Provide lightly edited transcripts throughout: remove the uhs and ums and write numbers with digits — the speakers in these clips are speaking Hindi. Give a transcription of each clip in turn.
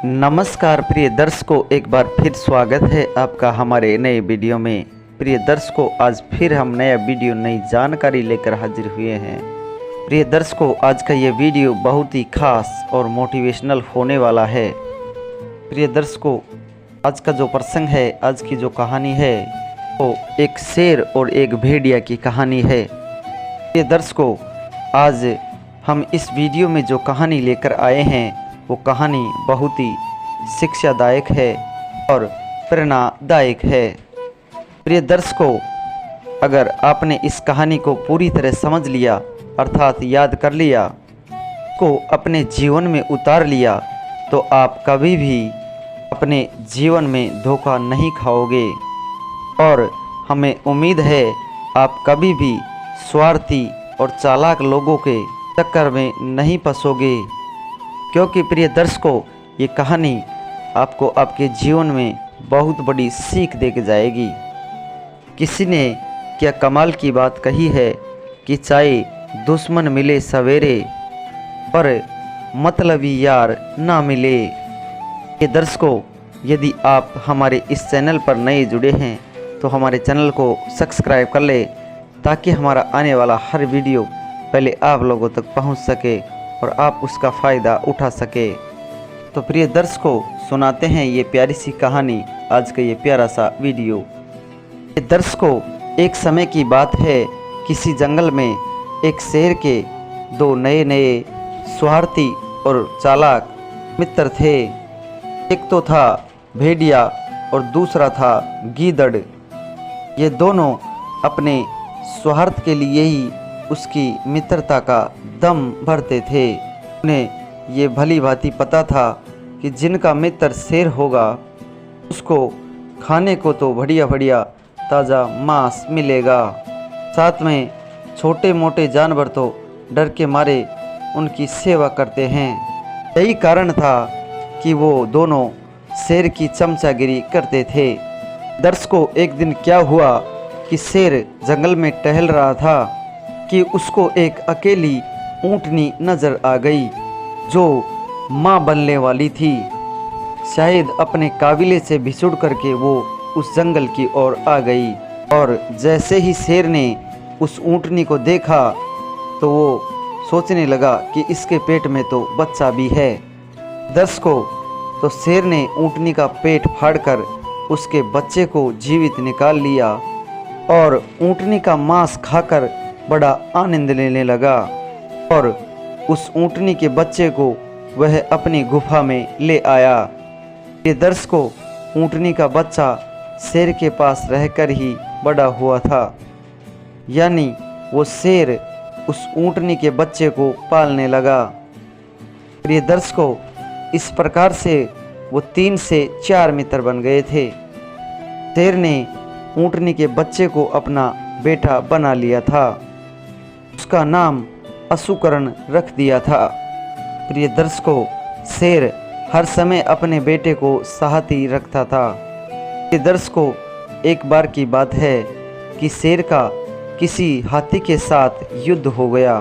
नमस्कार प्रिय दर्शकों, एक बार फिर स्वागत है आपका हमारे नए वीडियो में। प्रिय दर्शकों, आज फिर हम नया वीडियो नई जानकारी लेकर हाजिर हुए हैं। प्रिय दर्शकों, आज का ये वीडियो बहुत ही खास और मोटिवेशनल होने वाला है। प्रिय दर्शकों, आज का जो प्रसंग है, आज की जो कहानी है, वो एक शेर और एक भेड़िया की कहानी है। प्रिय दर्शकों, आज हम इस वीडियो में जो कहानी लेकर आए हैं वो कहानी बहुत ही शिक्षादायक है और प्रेरणादायक है। प्रिय दर्शकों, अगर आपने इस कहानी को पूरी तरह समझ लिया अर्थात याद कर लिया, को अपने जीवन में उतार लिया, तो आप कभी भी अपने जीवन में धोखा नहीं खाओगे और हमें उम्मीद है आप कभी भी स्वार्थी और चालाक लोगों के चक्कर में नहीं फंसोगे, क्योंकि प्रिय दर्शकों, ये कहानी आपको आपके जीवन में बहुत बड़ी सीख देके जाएगी। किसी ने क्या कमाल की बात कही है कि चाहे दुश्मन मिले सवेरे पर मतलबी यार ना मिले। ये दर्शकों, यदि आप हमारे इस चैनल पर नए जुड़े हैं तो हमारे चैनल को सब्सक्राइब कर ले, ताकि हमारा आने वाला हर वीडियो पहले आप लोगों तक पहुंच सके और आप उसका फ़ायदा उठा सके। तो प्रिय दर्शकों, सुनाते हैं ये प्यारी सी कहानी, आज का ये प्यारा सा वीडियो। दर्शकों, एक समय की बात है, किसी जंगल में एक शेर के दो नए नए स्वार्थी और चालाक मित्र थे। एक तो था भेड़िया और दूसरा था गीदड़। ये दोनों अपने स्वार्थ के लिए ही उसकी मित्रता का दम भरते थे। उन्हें ये भली भांति पता था कि जिनका मित्र शेर होगा उसको खाने को तो बढ़िया बढ़िया ताज़ा मांस मिलेगा, साथ में छोटे मोटे जानवर तो डर के मारे उनकी सेवा करते हैं। यही कारण था कि वो दोनों शेर की चमचागिरी करते थे। दर्शकों, एक दिन क्या हुआ कि शेर जंगल में टहल रहा था कि उसको एक अकेली ऊँटनी नज़र आ गई जो माँ बनने वाली थी। शायद अपने काबिले से भिसुड़ करके वो उस जंगल की ओर आ गई और जैसे ही शेर ने उस ऊँटनी को देखा तो वो सोचने लगा कि इसके पेट में तो बच्चा भी है। दर्शकों, तो शेर ने ऊँटनी का पेट फाड़कर उसके बच्चे को जीवित निकाल लिया और ऊँटनी का मांस खाकर बड़ा आनंद लेने लगा और उस ऊँटनी के बच्चे को वह अपनी गुफा में ले आया। ये दर्शकों, ऊँटनी का बच्चा शेर के पास रहकर ही बड़ा हुआ था, यानी वो शेर उस ऊँटनी के बच्चे को पालने लगा। प्रिय दर्शकों, इस प्रकार से वो 3 से 4 मित्र बन गए थे। शेर ने ऊँटनी के बच्चे को अपना बेटा बना लिया था। उसका नाम अशुकरण रख दिया था। प्रिय दर्शकों, शेर हर समय अपने बेटे को साहती रखता था। प्रिय दर्शकों, एक बार की बात है कि शेर का किसी हाथी के साथ युद्ध हो गया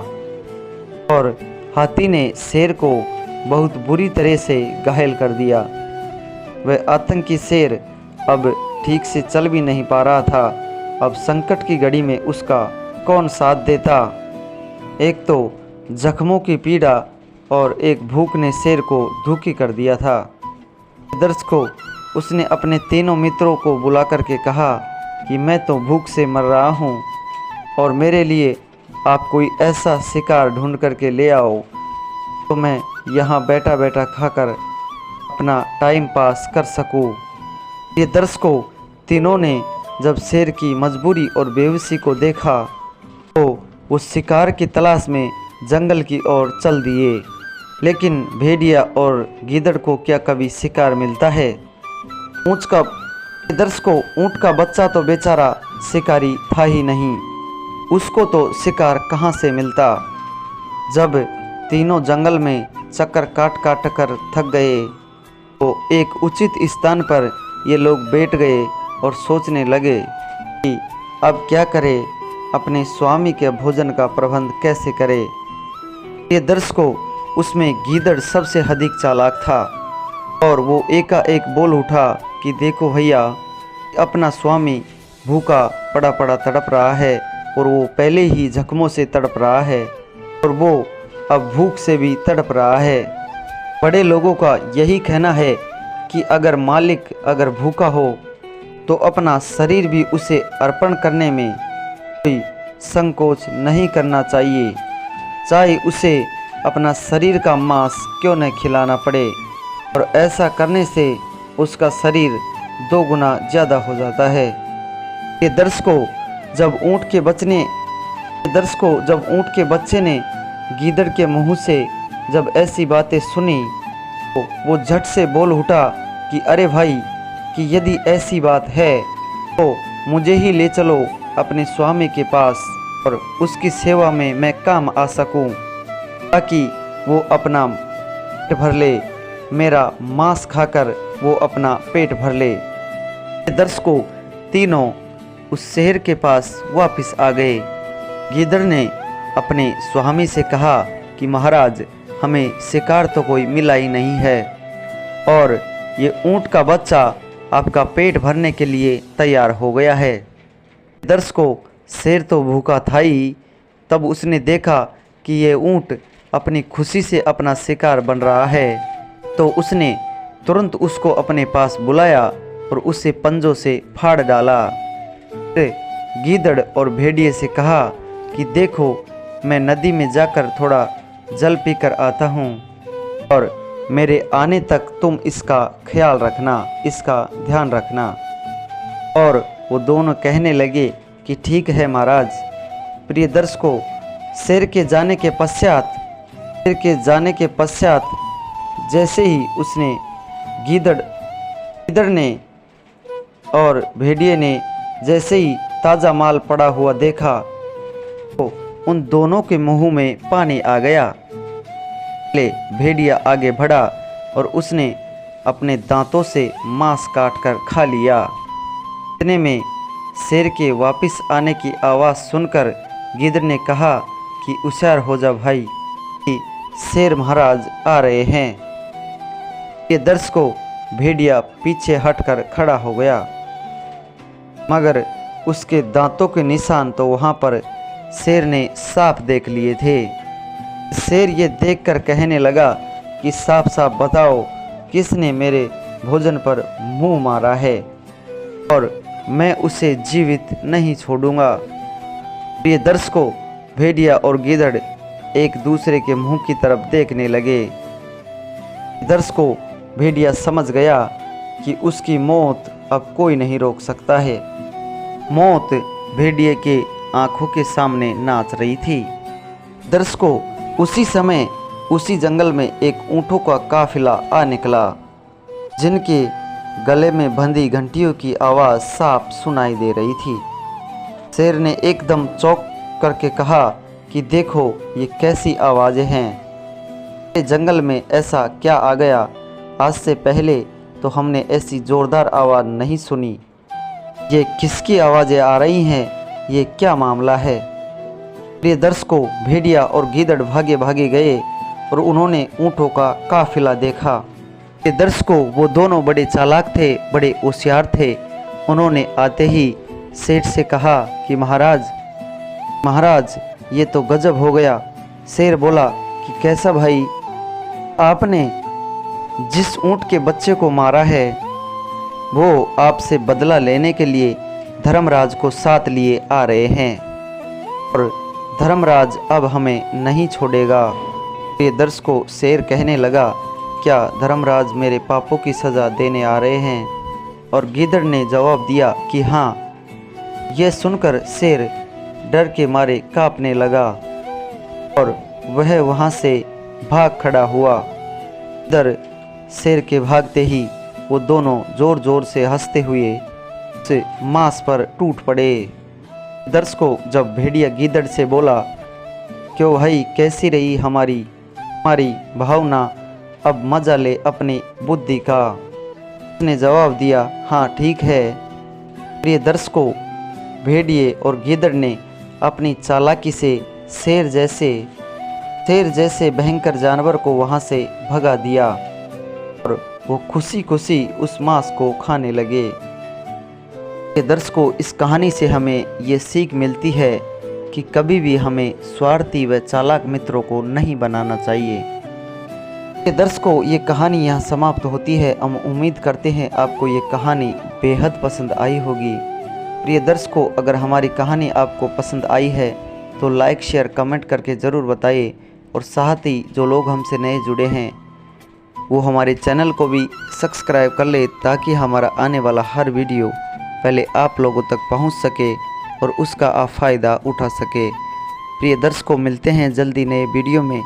और हाथी ने शेर को बहुत बुरी तरह से घायल कर दिया। वह आतंकी शेर अब ठीक से चल भी नहीं पा रहा था। अब संकट की घड़ी में उसका कौन साथ देता। एक तो जख्मों की पीड़ा और एक भूख ने शेर को दुखी कर दिया था। दर्शकों, उसने अपने तीनों मित्रों को बुला करके कहा कि मैं तो भूख से मर रहा हूँ और मेरे लिए आप कोई ऐसा शिकार ढूंढ करके ले आओ तो मैं यहाँ बैठा बैठा खाकर अपना टाइम पास कर सकूँ। ये दर्शकों, तीनों ने जब शेर की मजबूरी और बेबसी को देखा तो वो शिकार की तलाश में जंगल की ओर चल दिए। लेकिन भेड़िया और गीदड़ को क्या कभी शिकार मिलता है? दर्शकों, ऊँट का बच्चा तो बेचारा शिकारी था ही नहीं, उसको तो शिकार कहाँ से मिलता। जब तीनों जंगल में चक्कर काट काट कर थक गए तो एक उचित स्थान पर ये लोग बैठ गए और सोचने लगे कि अब क्या करें, अपने स्वामी के भोजन का प्रबंध कैसे करें। ये दर्शकों, उसमें गीदड़ सबसे अधिक चालाक था। और वो एकाएक बोल उठा कि देखो भैया, अपना स्वामी भूखा पड़ा पड़ा तड़प रहा है और वो पहले ही जख्मों से तड़प रहा है और वो अब भूख से भी तड़प रहा है। बड़े लोगों का यही कहना है कि अगर मालिक अगर भूखा हो तो अपना शरीर भी उसे अर्पण करने में कोई संकोच नहीं करना चाहिए, चाहे उसे अपना शरीर का मांस क्यों न खिलाना पड़े। और ऐसा करने से उसका शरीर 2 गुना ज़्यादा हो जाता है। ये दर्शकों, जब ऊँट के बच्चे ने गीदड़ के मुंह से जब ऐसी बातें सुनी तो वो झट से बोल उठा कि अरे भाई, कि यदि ऐसी बात है तो मुझे ही ले चलो अपने स्वामी के पास और उसकी सेवा में मैं काम आ सकूं, ताकि वो अपना पेट भर ले, मेरा मांस खाकर वो अपना पेट भर ले। दर्शकों, तीनों उस शहर के पास वापस आ गए। गीदड़ ने अपने स्वामी से कहा कि महाराज, हमें शिकार तो कोई मिला ही नहीं है और ये ऊँट का बच्चा आपका पेट भरने के लिए तैयार हो गया है। दर्शकों, शेर तो भूखा था ही, तब उसने देखा कि ये ऊँट अपनी खुशी से अपना शिकार बन रहा है तो उसने तुरंत उसको अपने पास बुलाया और उसे पंजों से फाड़ डाला। गीदड़ और भेड़िए से कहा कि देखो, मैं नदी में जाकर थोड़ा जल पीकर आता हूँ और मेरे आने तक तुम इसका ख्याल रखना, इसका ध्यान रखना। और वो दोनों कहने लगे कि ठीक है महाराज। प्रिय दर्शकों, शेर के जाने के पश्चात जैसे ही उसने गीदड़ ने और भेड़िए ने जैसे ही ताज़ा माल पड़ा हुआ देखा तो उन दोनों के मुंह में पानी आ गया। ले भेड़िया आगे बढ़ा और उसने अपने दांतों से मांस काट कर खा लिया। इतने में शेर के वापस आने की आवाज़ सुनकर गीदड़ ने कहा कि होशियार हो जा भाई, कि शेर महाराज आ रहे हैं। ये दर्शकों, भेड़िया पीछे हटकर खड़ा हो गया, मगर उसके दांतों के निशान तो वहाँ पर शेर ने साफ देख लिए थे। शेर ये देखकर कहने लगा कि साफ साफ बताओ, किसने मेरे भोजन पर मुंह मारा है और मैं उसे जीवित नहीं छोड़ूंगा। प्रिय दर्शकों, भेड़िया और गीदड़ एक दूसरे के मुंह की तरफ देखने लगे। दर्शकों, भेड़िया समझ गया कि उसकी मौत अब कोई नहीं रोक सकता है। मौत भेड़िए के आंखों के सामने नाच रही थी। दर्शकों, उसी समय उसी जंगल में एक ऊँटों का काफिला आ निकला, जिनके गले में बंधी घंटियों की आवाज़ साफ सुनाई दे रही थी। शेर ने एकदम चौंक करके कहा कि देखो, ये कैसी आवाज़ें हैं, जंगल में ऐसा क्या आ गया? आज से पहले तो हमने ऐसी ज़ोरदार आवाज़ नहीं सुनी। ये किसकी आवाज़ें आ रही हैं? ये क्या मामला है? प्रिय दर्शकों, भेड़िया और गीदड़ भागे भागे गए और उन्होंने ऊँटों का काफिला देखा। प्रिय दर्शकों, वो दोनों बड़े चालाक थे, बड़े होशियार थे। उन्होंने आते ही सेठ से कहा कि महाराज, ये तो गजब हो गया। शेर बोला कि कैसा भाई? आपने जिस ऊँट के बच्चे को मारा है वो आपसे बदला लेने के लिए धर्मराज को साथ लिए आ रहे हैं और धर्मराज अब हमें नहीं छोड़ेगा। ये दर्शकों, शेर कहने लगा, क्या धर्मराज मेरे पापों की सज़ा देने आ रहे हैं? और गीदड़ ने जवाब दिया कि हाँ। यह सुनकर शेर डर के मारे कांपने लगा और वह वहाँ से भाग खड़ा हुआ। गीदड़ शेर के भागते ही वो दोनों ज़ोर ज़ोर से हंसते हुए से मांस पर टूट पड़े। दर्शकों, जब भेड़िया गीदड़ से बोला, क्यों भाई, कैसी रही हमारी भावना? अब मजा ले अपनी बुद्धि का। उसने जवाब दिया, हाँ ठीक है। प्रिय दर्शकों, भेड़िए और गीदड़ ने अपनी चालाकी से शेर जैसे भयंकर जानवर को वहाँ से भगा दिया और वो खुशी खुशी उस मांस को खाने लगे। दर्शकों, इस कहानी से हमें ये सीख मिलती है कि कभी भी हमें स्वार्थी व चालाक मित्रों को नहीं बनाना चाहिए। दर्शकों, ये कहानी यहाँ समाप्त होती है। हम उम्मीद करते हैं आपको ये कहानी बेहद पसंद आई होगी। प्रिय दर्शकों, अगर हमारी कहानी आपको पसंद आई है तो लाइक शेयर कमेंट करके ज़रूर बताइए, और साथ ही जो लोग हमसे नए जुड़े हैं वो हमारे चैनल को भी सब्सक्राइब कर ले, ताकि हमारा आने वाला हर वीडियो पहले आप लोगों तक पहुंच सके और उसका आप फ़ायदा उठा सके। प्रिय दर्शकों, मिलते हैं जल्दी नए वीडियो में।